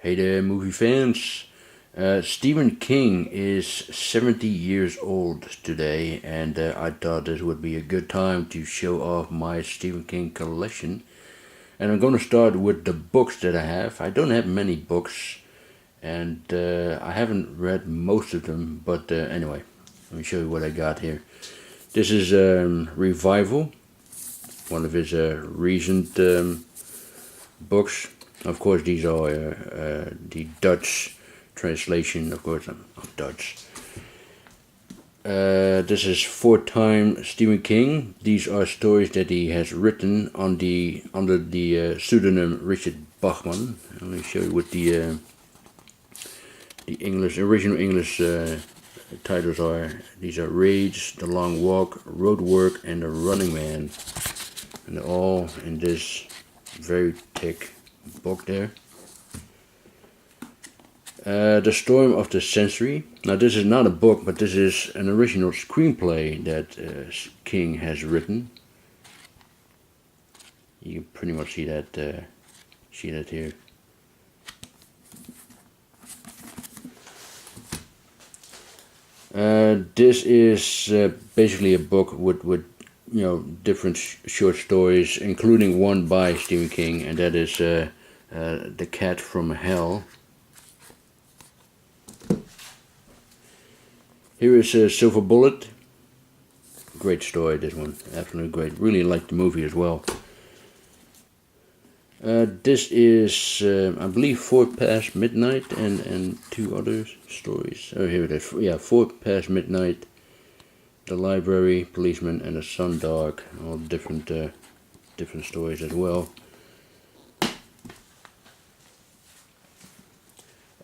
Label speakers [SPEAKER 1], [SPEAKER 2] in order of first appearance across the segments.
[SPEAKER 1] Hey there, movie fans. Stephen King is 70 years old today, and I thought this would be a good time to show off my Stephen King collection. And I'm going to start with the books that I have. I don't have many books, and I haven't read most of them, but anyway, let me show you what I got here. This is Revival, one of his recent books. Of course, these are the Dutch translation, of course, of Dutch. This is four-time Stephen King. These are stories that he has written under the pseudonym Richard Bachman. Let me show you what the original English titles are. These are Rage, The Long Walk, Road Work, and The Running Man, and they're all in this very thick book there. The Storm of the Century. Now this is not a book, but this is an original screenplay that King has written. You can pretty much see that here. This is basically a book with different short stories, including one by Stephen King, and that is The Cat from Hell. Here is Silver Bullet. Great story, this one. Absolutely great. Really liked the movie as well. This is, I believe, 4 Past Midnight and two other stories. Oh, here it is. Yeah, 4 Past Midnight, The Library, Policeman, and The Sun Dark. All different stories as well.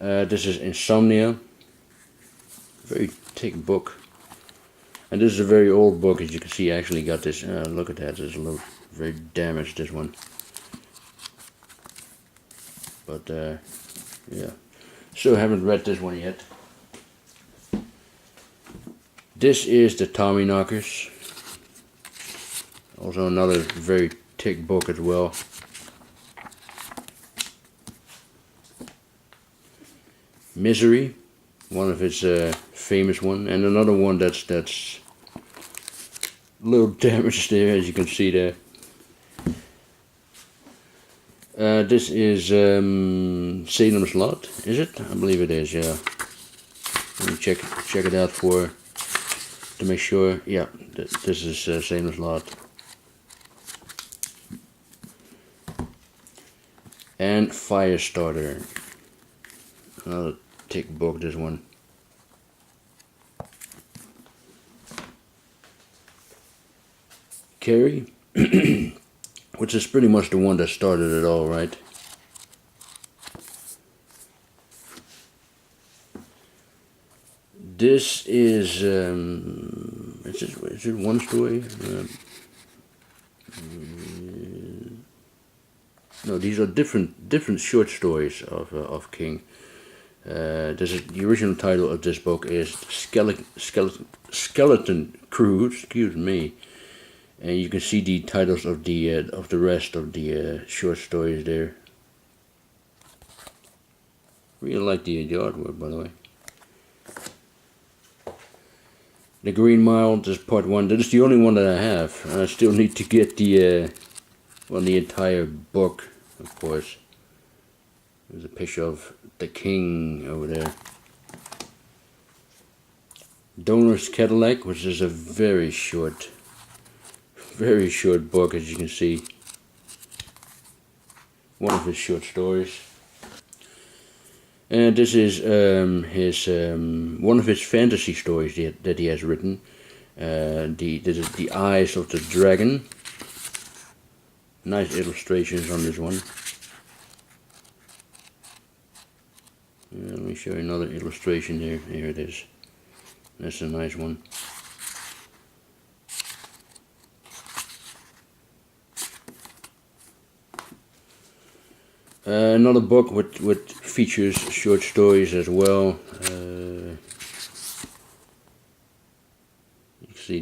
[SPEAKER 1] This is Insomnia. Very thick book. And this is a very old book, as you can see. I actually got this. Look at that. It's a little very damaged, this one. But yeah, still haven't read this one yet. This is The Tommyknockers. Also another very thick book as well. Misery, one of his famous one, and another one that's a little damaged there, as you can see there. This is Salem's Lot, is it? I believe it is, yeah. Let me check it out to make sure. Yeah, this is Salem's Lot. And Firestarter. Another thick book, this one. Carrie, which is pretty much the one that started it all, right? This is it one story? No, these are different short stories of King. The original title of this book is Skeleton Crew. Excuse me. And you can see the titles of the rest of the short stories there. Really like the artwork, by the way. The Green Mile, this is part 1. That is the only one that I have. I still need to get the entire book, of course. There's a picture of the King over there. Donor's Cadillac, which is a very short book, as you can see. One of his short stories. And this is one of his fantasy stories that he has written. This is The Eyes of the Dragon. Nice illustrations on this one. Let me show you another illustration here. Here it is. That's a nice one. Another book with features short stories as well. You can see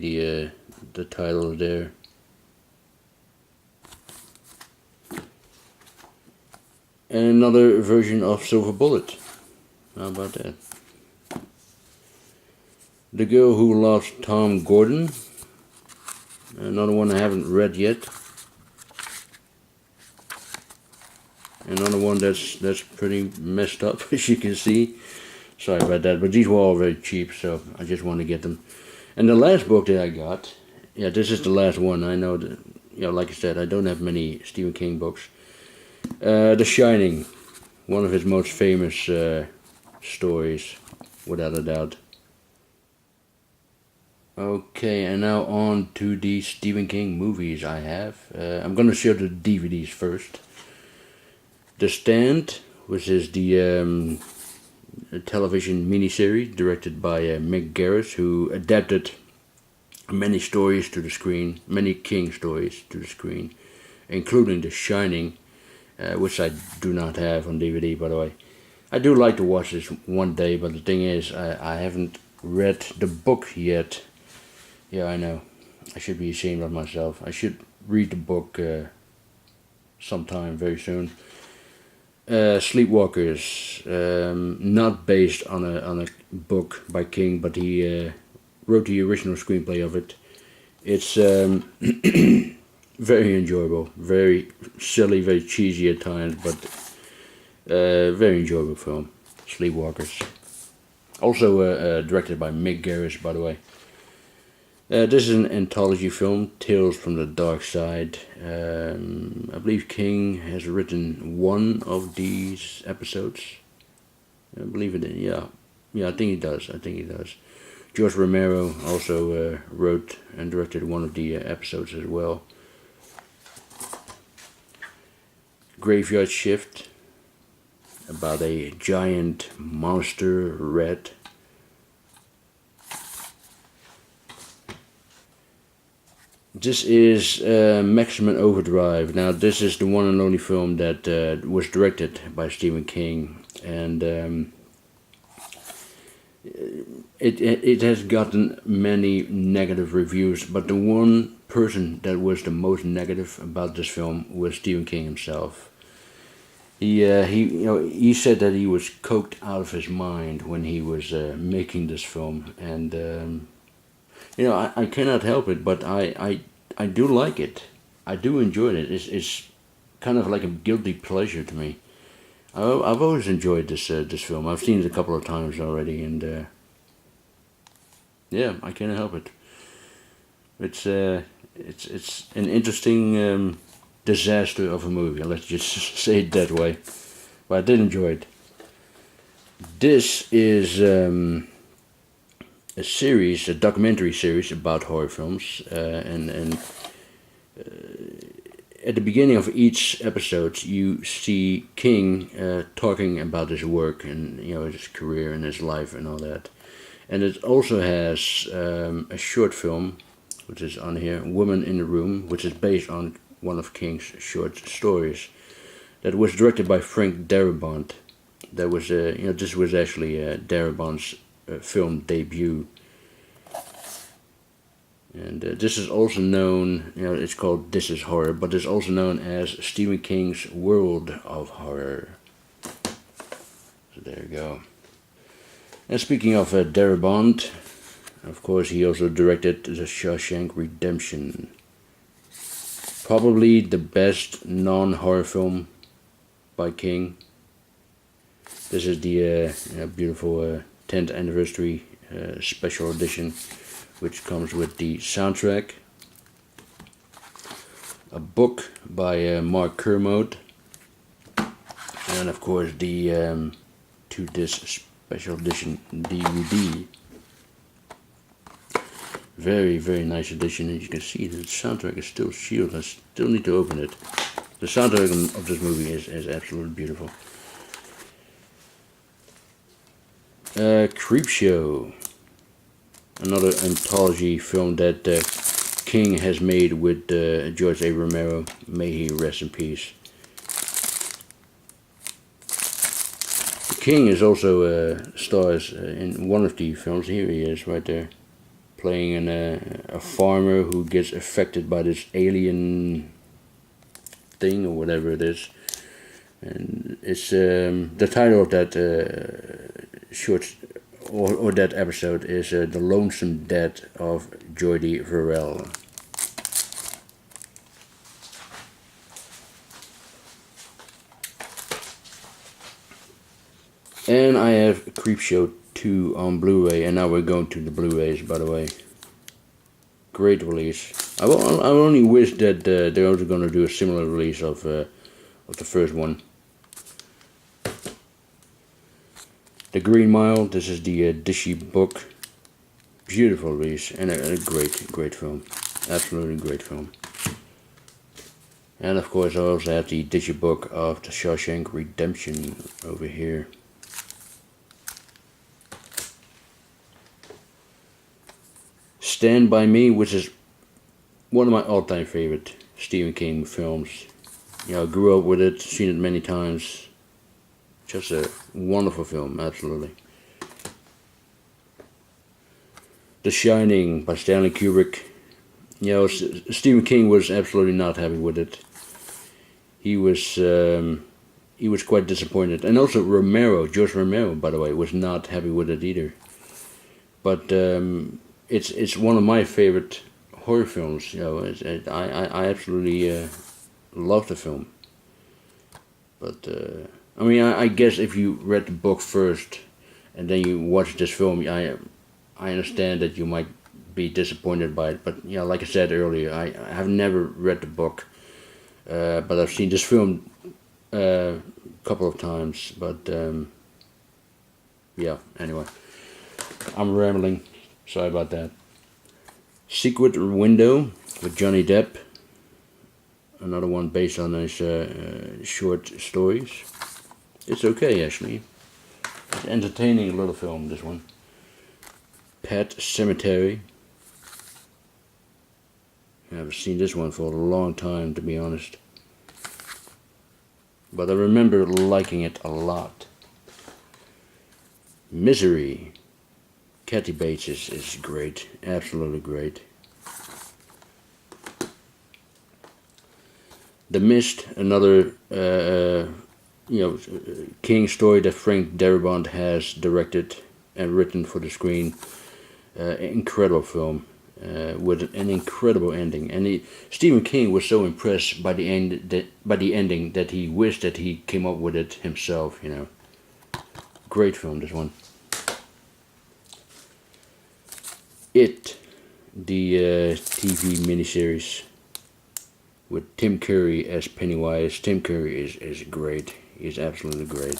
[SPEAKER 1] the title there. Another version of Silver Bullet. How about that? The Girl Who Loves Tom Gordon. Another one I haven't read yet. Another one that's pretty messed up, as you can see. Sorry about that, but these were all very cheap, so I just want to get them. And the last book that I got, yeah, this is the last one. I know that, like I said, I don't have many Stephen King books. The Shining, one of his most famous stories, without a doubt. Okay, and now on to the Stephen King movies I have. I'm gonna show the DVDs first. The Stand, which is the television miniseries directed by Mick Garris, who adapted many stories to the screen, many King stories to the screen, including The Shining, which I do not have on DVD, by the way. I do like to watch this one day, but the thing is, I haven't read the book yet. Yeah, I know. I should be ashamed of myself. I should read the book sometime very soon. Sleepwalkers, not based on a book by King, but he wrote the original screenplay of it. It's very enjoyable, very silly, very cheesy at times, but very enjoyable film. Sleepwalkers. Also directed by Mick Garris, by the way. This is an anthology film, Tales from the Dark Side. I believe King has written one of these episodes. I believe it. Yeah, I think he does. George Romero also wrote and directed one of the episodes as well. Graveyard Shift, about a giant monster rat. This is Maximum Overdrive. Now, this is the one and only film that was directed by Stephen King, and it has gotten many negative reviews. But the one person that was the most negative about this film was Stephen King himself. He said that he was coked out of his mind when he was making this film, and. I cannot help it, but I do like it. I do enjoy it. It's kind of like a guilty pleasure to me. I've always enjoyed this film. I've seen it a couple of times already, and yeah, I cannot help it. It's an interesting disaster of a movie. Let's just say it that way. But I did enjoy it. This is. A documentary series about horror films, and at the beginning of each episode you see King talking about his work and his career and his life and all that. And it also has a short film, which is on here, Woman in the Room, which is based on one of King's short stories, that was directed by Frank Darabont. That was this was actually Darabont's film debut, and this is also known, it's called This Is Horror, but it's also known as Stephen King's World of Horror. So there you go. And speaking of Darabont, of course he also directed The Shawshank Redemption, probably the best non-horror film by King. This is the beautiful 10th anniversary special edition, which comes with the soundtrack, a book by Mark Kermode, and of course the 2-disc special edition DVD. Very, very nice edition, and you can see that the soundtrack is still sealed. I still need to open it. The soundtrack of this movie is absolutely beautiful. Creepshow, another anthology film that King has made with George A. Romero. May he rest in peace. King is also stars in one of the films. Here he is, right there, playing a farmer who gets affected by this alien thing or whatever it is. and it's the title of that short or that episode is The Lonesome Death of Jordi Verrell. And I have Creepshow 2 on Blu-ray, and now we're going to the Blu-rays, by the way. Great release. I only wish that they're also going to do a similar release of the first one. The Green Mile, this is the Dishy book. Beautiful release, and a great film. Absolutely great film. And of course I also have the Dishy book of the Shawshank Redemption over here. Stand By Me, which is one of my all-time favorite Stephen King films. You know, I grew up with it, seen it many times. Just a wonderful film, absolutely. The Shining by Stanley Kubrick. You know, Stephen King was absolutely not happy with it. He was quite disappointed, and also George Romero, by the way, was not happy with it either. But it's one of my favorite horror films. You know, I absolutely love the film. But I mean, I guess if you read the book first and then you watch this film, I understand that you might be disappointed by it. But you know, like I said earlier, I have never read the book, but I've seen this film a couple of times. But yeah, anyway, I'm rambling. Sorry about that. Secret Window with Johnny Depp. Another one based on his short stories. It's okay, actually. It's entertaining little film, this one. Pet Cemetery. I haven't seen this one for a long time, to be honest. But I remember liking it a lot. Misery. Kathy Bates is great. Absolutely great. The Mist, another King story that Frank Darabont has directed and written for the screen. Incredible film with an incredible ending. And Stephen King was so impressed by the ending that he wished that he came up with it himself. You know, great film, this one. It, the TV miniseries with Tim Curry as Pennywise. Tim Curry is great. He's absolutely great.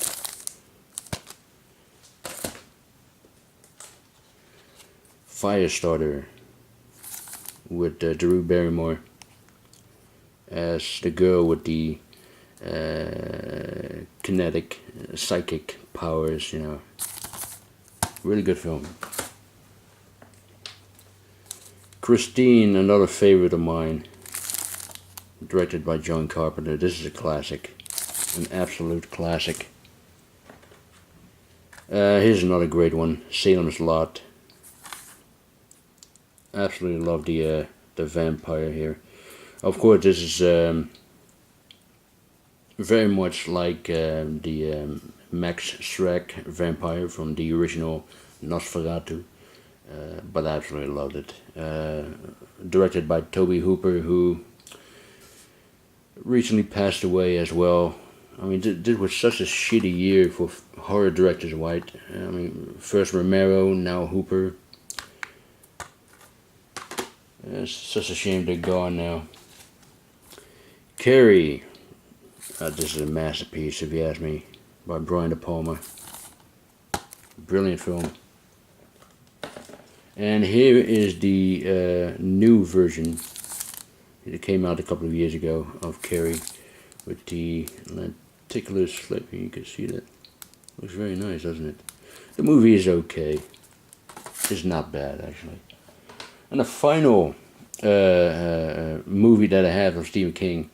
[SPEAKER 1] Firestarter with Drew Barrymore as the girl with the kinetic, psychic powers, you know. Really good film. Christine, another favorite of mine, directed by John Carpenter. This is a classic, an absolute classic. Here's another great one, Salem's Lot. Absolutely love the vampire here. Of course, this is very much like the Max Schreck vampire from the original Nosferatu. But I absolutely loved it. Directed by Tobe Hooper, who recently passed away as well. I mean, this was such a shitty year for horror directors, right? I mean, first Romero, now Hooper. It's such a shame they're gone now. Carrie. This is a masterpiece, if you ask me, by Brian De Palma. Brilliant film. And here is the new version. It came out a couple of years ago of Carrie with the lenticular slip. You can see that. Looks very nice, doesn't it? The movie is okay. It's not bad, actually. And the final movie that I have of Stephen King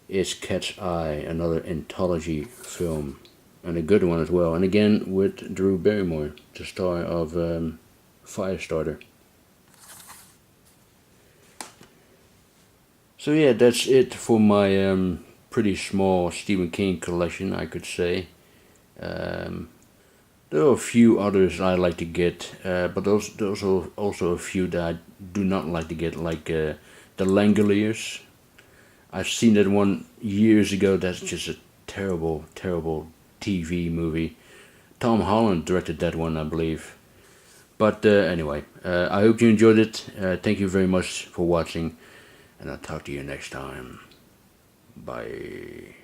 [SPEAKER 1] is Cat's Eye, another anthology film. And a good one as well. And again with Drew Barrymore, the star of Firestarter. So yeah, that's it for my pretty small Stephen King collection, I could say. There are a few others I like to get, but those are also a few that I do not like to get, like the Langoliers. I've seen that one years ago. That's just a terrible, terrible TV movie. Tom Holland directed that one, I believe. But anyway, I hope you enjoyed it. Thank you very much for watching, and I'll talk to you next time. Bye.